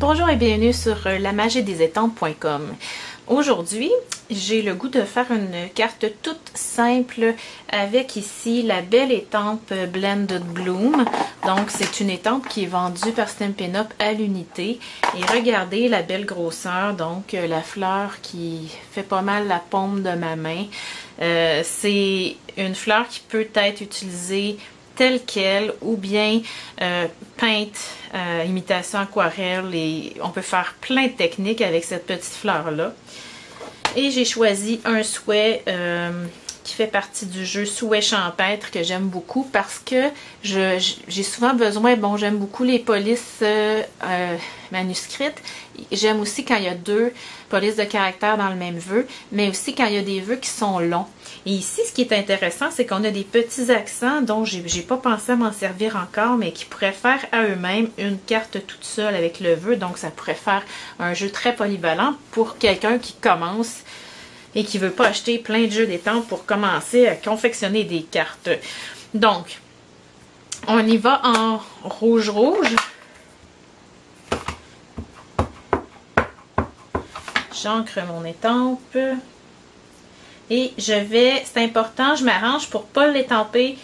Bonjour et bienvenue sur lamagiedesétampes.com. Aujourd'hui, j'ai le goût de faire une carte toute simple avec ici la belle étampe Blended Bloom. Donc, c'est une étampe qui est vendue par Stampin' Up à l'unité. Et regardez la belle grosseur, donc la fleur qui fait pas mal la paume de ma main. C'est une fleur qui peut être utilisée telle qu'elle ou bien peinte, imitation aquarelle, et on peut faire plein de techniques avec cette petite fleur là. Et j'ai choisi un souhait qui fait partie du jeu Souhait champêtre que j'aime beaucoup parce que j'ai souvent besoin, bon, j'aime beaucoup les polices manuscrites. J'aime aussi quand il y a deux polices de caractère dans le même vœu, mais aussi quand il y a des vœux qui sont longs. Et ici, ce qui est intéressant, c'est qu'on a des petits accents dont j'ai pas pensé à m'en servir encore, mais qui pourraient faire à eux-mêmes une carte toute seule avec le vœu. Donc, ça pourrait faire un jeu très polyvalent pour quelqu'un qui commence et qui ne veut pas acheter plein de jeux d'étampes pour commencer à confectionner des cartes. Donc, on y va en rouge-rouge. J'ancre mon étampe. Et je vais, c'est important, je m'arrange pour ne pas l'étamper.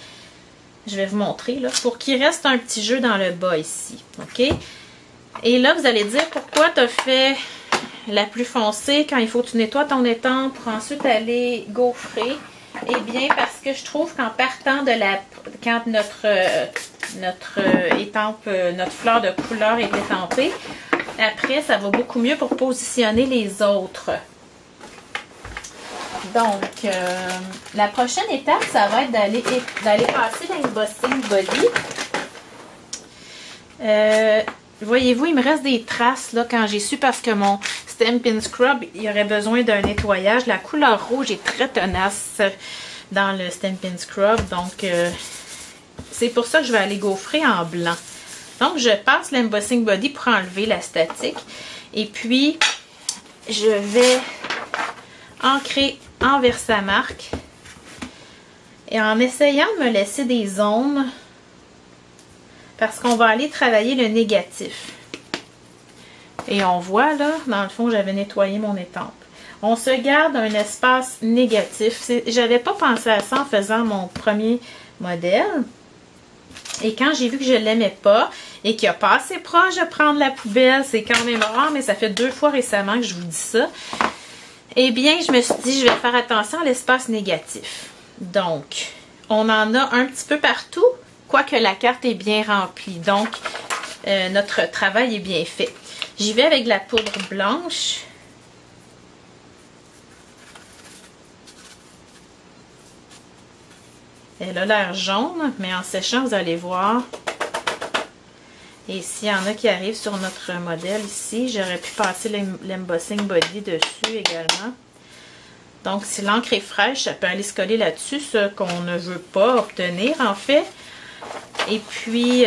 Je vais vous montrer, là, pour qu'il reste un petit jeu dans le bas ici. OK? Et là, vous allez dire pourquoi tu as fait la plus foncée quand il faut que tu nettoies ton étampe pour ensuite aller gaufrer. Eh bien, parce que je trouve qu'en partant de la... Quand notre étampe, notre fleur de couleur est étampée, après, ça va beaucoup mieux pour positionner les autres. Donc, la prochaine étape, ça va être d'aller passer l'embossing body. Voyez-vous, il me reste des traces là quand j'ai su parce que mon Stampin' Scrub, il aurait besoin d'un nettoyage. La couleur rouge est très tenace dans le Stampin' Scrub. Donc, c'est pour ça que je vais aller gaufrer en blanc. Donc, je passe l'embossing body pour enlever la statique. Et puis, je vais ancrer en Versamark et en essayant de me laisser des zones parce qu'on va aller travailler le négatif. Et on voit là, dans le fond, j'avais nettoyé mon étampe. On se garde un espace négatif. J'avais pas pensé à ça en faisant mon premier modèle. Et quand j'ai vu que je l'aimais pas et qu'il a pas assez proche de prendre la poubelle, c'est quand même rare, mais ça fait 2 fois récemment que je vous dis ça. Eh bien, je me suis dit, je vais faire attention à l'espace négatif. Donc, on en a un petit peu partout, quoique la carte est bien remplie. Donc, notre travail est bien fait. J'y vais avec de la poudre blanche. Elle a l'air jaune, mais en séchant, vous allez voir. Et s'il y en a qui arrivent sur notre modèle ici, j'aurais pu passer l'embossing body dessus également. Donc, si l'encre est fraîche, ça peut aller se coller là-dessus, ce qu'on ne veut pas obtenir en fait. Et puis,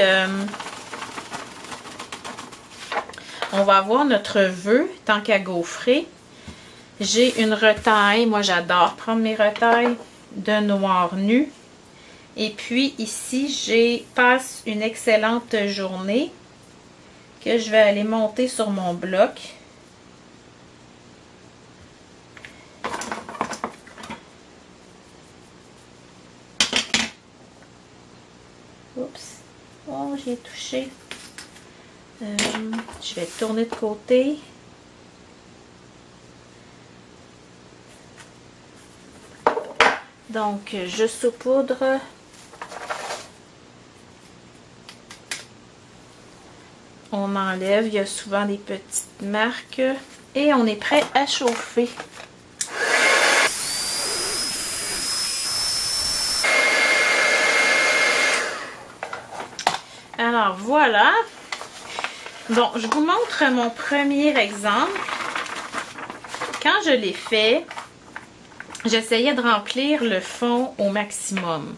on va avoir notre vœu, tant qu'à gaufrer. J'ai une retaille, moi j'adore prendre mes retailles de noir nu. Et puis ici, j'ai passe une excellente journée que je vais aller monter sur mon bloc. Oups, oh j'ai touché. Je vais tourner de côté. Donc, je saupoudre. On enlève, il y a souvent des petites marques et on est prêt à chauffer. Alors voilà. Bon, je vous montre mon premier exemple. Quand je l'ai fait, j'essayais de remplir le fond au maximum.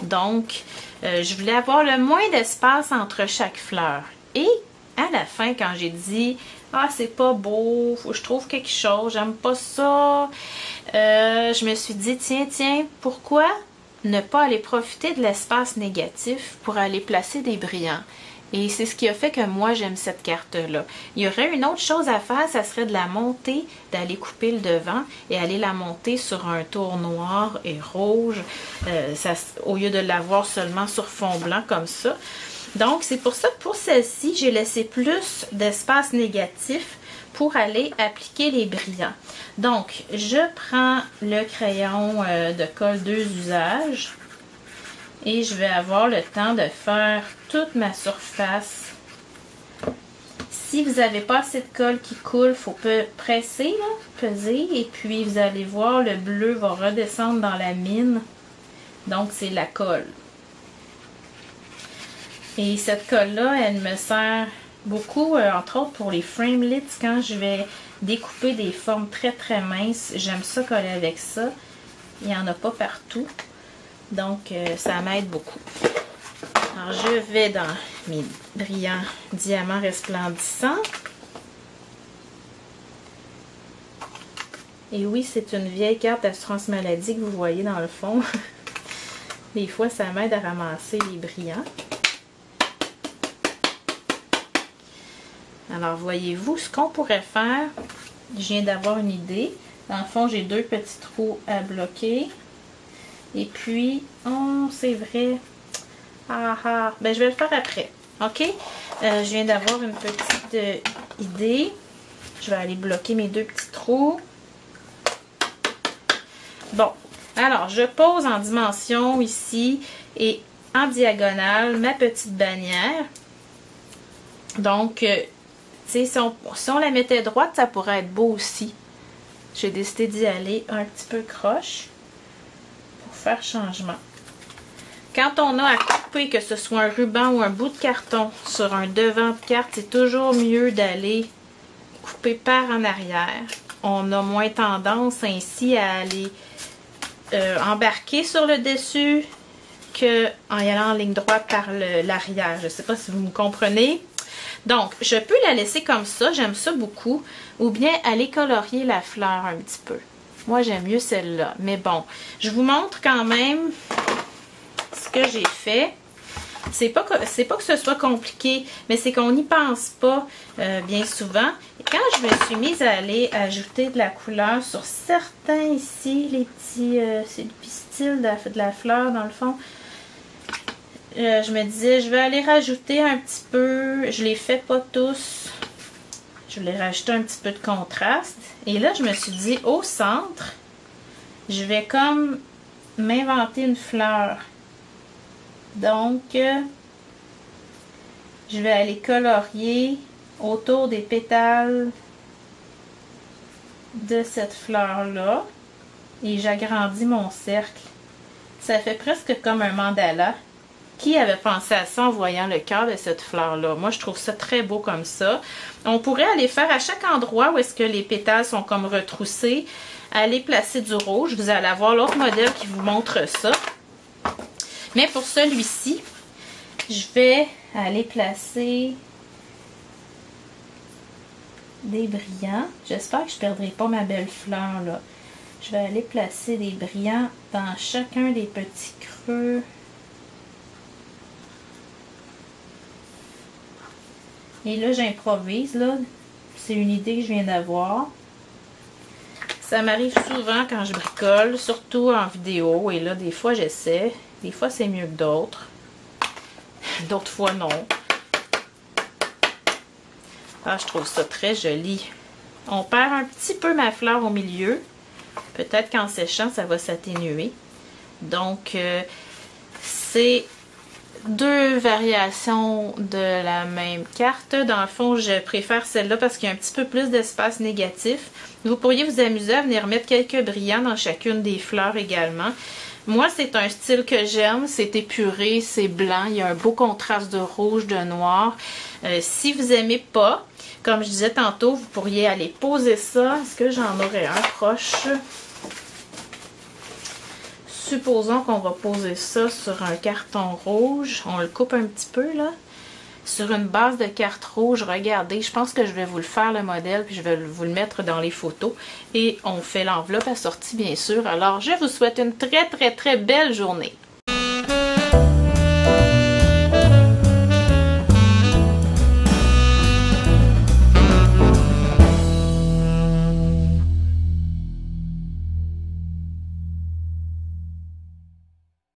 Donc, je voulais avoir le moins d'espace entre chaque fleur. Et à la fin, quand j'ai dit « Ah, c'est pas beau, faut que je trouve quelque chose, j'aime pas ça », je me suis dit « Tiens, pourquoi ne pas aller profiter de l'espace négatif pour aller placer des brillants? » Et c'est ce qui a fait que moi, j'aime cette carte-là. Il y aurait une autre chose à faire, ça serait de la monter, d'aller couper le devant et aller la monter sur un tour noir et rouge, au lieu de l'avoir seulement sur fond blanc comme ça. Donc, c'est pour ça que pour celle-ci, j'ai laissé plus d'espace négatif pour aller appliquer les brillants. Donc, je prends le crayon de colle 2 usages. Et je vais avoir le temps de faire toute ma surface. Si vous n'avez pas assez de colle qui coule, il faut presser, là, peser. Et puis vous allez voir, le bleu va redescendre dans la mine. Donc c'est la colle. Et cette colle-là, elle me sert beaucoup, entre autres pour les framelits, quand je vais découper des formes très très minces. J'aime ça coller avec ça. Il n'y en a pas partout. Donc, ça m'aide beaucoup. Alors, je vais dans mes brillants diamants resplendissants. Et oui, c'est une vieille carte d'assurance maladie que vous voyez dans le fond. Des fois, ça m'aide à ramasser les brillants. Alors, voyez-vous, ce qu'on pourrait faire, je viens d'avoir une idée. Dans le fond, j'ai 2 petits trous à bloquer. Et puis, oh, c'est vrai. Ben, je vais le faire après. OK? Je viens d'avoir une petite idée. Je vais aller bloquer mes 2 petits trous. Bon. Alors, je pose en dimension ici et en diagonale ma petite bannière. Donc, tu sais, si on la mettait droite, ça pourrait être beau aussi. J'ai décidé d'y aller un petit peu croche. Faire changement. Quand on a à couper, que ce soit un ruban ou un bout de carton sur un devant de carte, c'est toujours mieux d'aller couper par en arrière. On a moins tendance ainsi à aller embarquer sur le dessus qu'en y allant en ligne droite par l'arrière. Je ne sais pas si vous me comprenez. Donc, je peux la laisser comme ça, j'aime ça beaucoup, ou bien aller colorier la fleur un petit peu. Moi, j'aime mieux celle-là. Mais bon, je vous montre quand même ce que j'ai fait. C'est pas que ce soit compliqué, mais c'est qu'on n'y pense pas bien souvent. Et quand je me suis mise à aller ajouter de la couleur sur certains ici, les petits, c'est le pistil de la fleur dans le fond, je me disais, je vais aller rajouter un petit peu. Je les fais pas tous. Je voulais rajouter un petit peu de contraste. Et là, je me suis dit, au centre, je vais comme m'inventer une fleur. Donc, je vais aller colorier autour des pétales de cette fleur-là. Et j'agrandis mon cercle. Ça fait presque comme un mandala. Qui avait pensé à ça en voyant le cœur de cette fleur-là? Moi, je trouve ça très beau comme ça. On pourrait aller faire à chaque endroit où est-ce que les pétales sont comme retroussés, aller placer du rouge. Vous allez avoir l'autre modèle qui vous montre ça. Mais pour celui-ci, je vais aller placer des brillants. J'espère que je ne perdrai pas ma belle fleur, là. Je vais aller placer des brillants dans chacun des petits creux. Et là, j'improvise, là. C'est une idée que je viens d'avoir. Ça m'arrive souvent quand je bricole, surtout en vidéo. Et là, des fois, j'essaie. Des fois, c'est mieux que d'autres. D'autres fois, non. Ah, je trouve ça très joli. On perd un petit peu ma fleur au milieu. Peut-être qu'en séchant, ça va s'atténuer. Donc, c'est 2 variations de la même carte. Dans le fond, je préfère celle-là parce qu'il y a un petit peu plus d'espace négatif. Vous pourriez vous amuser à venir mettre quelques brillants dans chacune des fleurs également. Moi, c'est un style que j'aime. C'est épuré, c'est blanc. Il y a un beau contraste de rouge, de noir. Si vous n'aimez pas, comme je disais tantôt, vous pourriez aller poser ça. Est-ce que j'en aurais un proche? Supposons qu'on va poser ça sur un carton rouge. On le coupe un petit peu, là. Sur une base de carte rouge, regardez, je pense que je vais vous le faire, le modèle, puis je vais vous le mettre dans les photos. Et on fait l'enveloppe assortie, bien sûr. Alors, je vous souhaite une très, très, très belle journée.